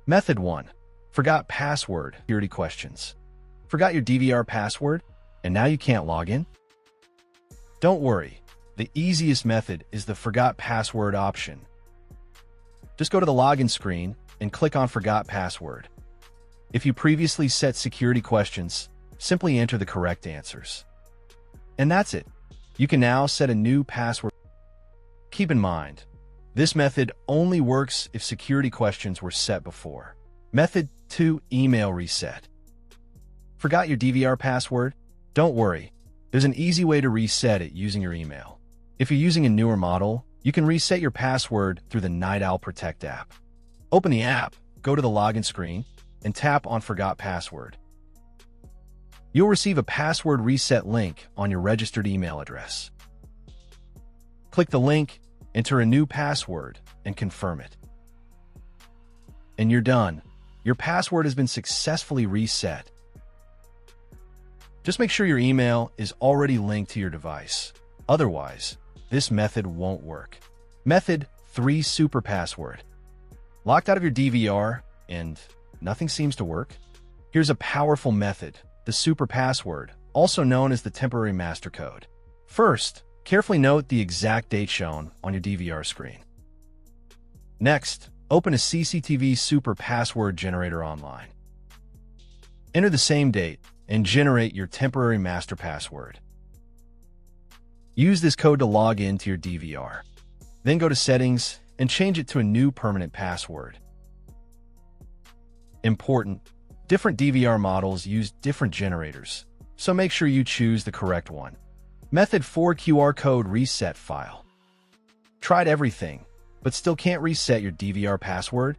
Method 1. Forgot password security questions. Forgot your DVR password, and now you can't log in? Don't worry. The easiest method is the Forgot Password option. Just go to the login screen and click on Forgot Password. If you previously set security questions, simply enter the correct answers. And that's it. You can now set a new password. Keep in mind, this method only works if security questions were set before. Method 2. Email reset. Forgot your DVR password? Don't worry. There's an easy way to reset it using your email. If you're using a newer model, you can reset your password through the Night Owl Protect app. Open the app, go to the login screen, and tap on Forgot Password. You'll receive a password reset link on your registered email address. Click the link, enter a new password, and confirm it. And you're done. Your password has been successfully reset. Just make sure your email is already linked to your device. Otherwise, this method won't work. Method 3. Super password. Locked out of your DVR and nothing seems to work? Here's a powerful method, the super password, also known as the temporary master code. First, carefully note the exact date shown on your DVR screen. Next, open a CCTV super password generator online. Enter the same date and generate your temporary master password. Use this code to log into your DVR. Then go to Settings and change it to a new permanent password. Important: different DVR models use different generators, so make sure you choose the correct one. Method 4. QR code reset file. Tried everything, but still can't reset your DVR password?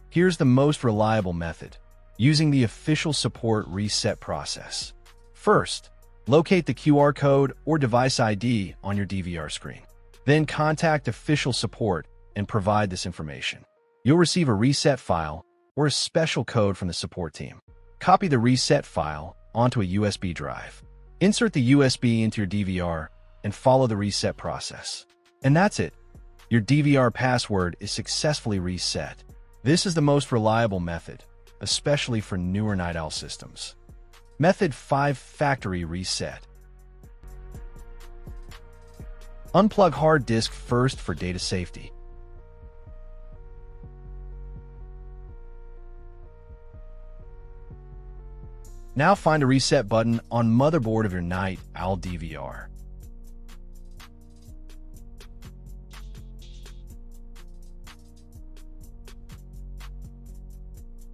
Here's the most reliable method, using the official support reset process. First, locate the QR code or device ID on your DVR screen. Then contact official support and provide this information. You'll receive a reset file or a special code from the support team. Copy the reset file onto a USB drive. Insert the USB into your DVR and follow the reset process. And that's it. Your DVR password is successfully reset. This is the most reliable method, especially for newer Night Owl systems. Method 5. Factory reset. Unplug hard disk first for data safety. Now find a reset button on motherboard of your Night Owl DVR.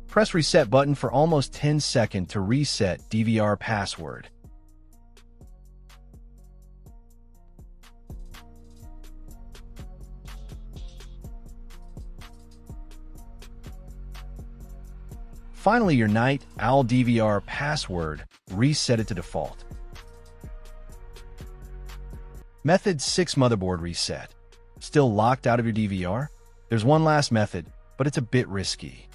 Press reset button for almost 10 seconds to reset DVR password. Finally, your Night Owl DVR password, reset it to default. Method 6. Motherboard reset. Still locked out of your DVR? There's one last method, but it's a bit risky.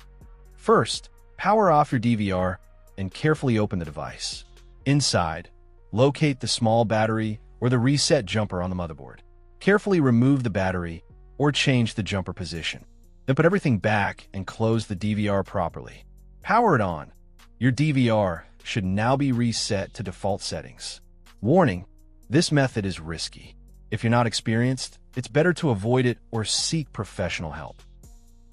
First, power off your DVR and carefully open the device. Inside, locate the small battery or the reset jumper on the motherboard. Carefully remove the battery or change the jumper position. Then put everything back and close the DVR properly. Power it on. Your DVR should now be reset to default settings. Warning: this method is risky. If you're not experienced, it's better to avoid it or seek professional help.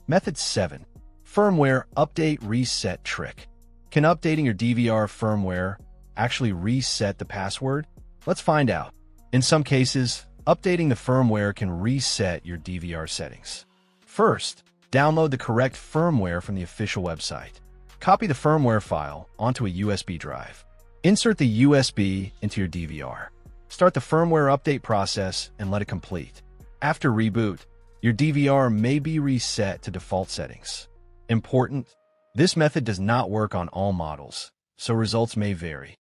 Method 7. Firmware update reset trick. Can updating your DVR firmware actually reset the password? Let's find out. In some cases, updating the firmware can reset your DVR settings. First, download the correct firmware from the official website. Copy the firmware file onto a USB drive. Insert the USB into your DVR. Start the firmware update process and let it complete. After reboot, your DVR may be reset to default settings. Important: this method does not work on all models, so results may vary.